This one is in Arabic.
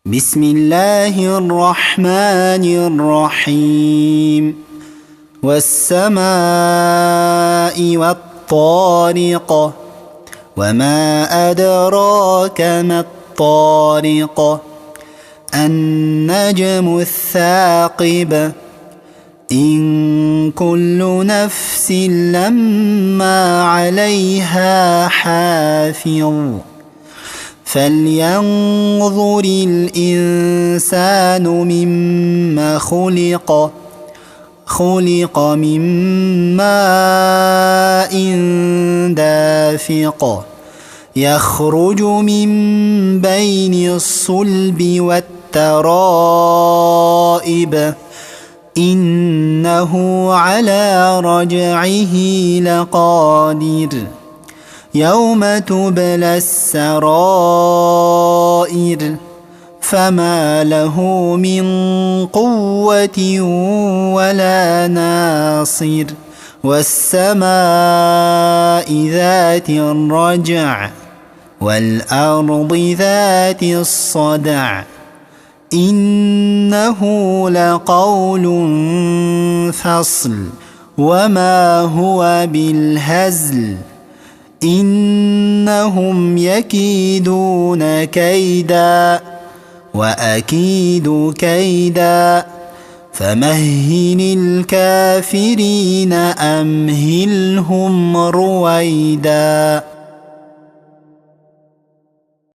بسم الله الرحمن الرحيم والسماء والطارق وما أدراك ما الطارق النجم الثاقب إن كل نفس لما عليها حافظ فلينظر الإنسان مما خلق من ماء دافق يخرج من بين الصلب والترائب إنه على رجعه لقادر يوم تبلى السرائر فما له من قوة ولا ناصر والسماء ذات الرجع والأرض ذات الصدع إنه لقول فصل وما هو بالهزل إنهم يكيدون كيدا وأكيد كيدا فمهل الكافرين أمهلهم رويدا.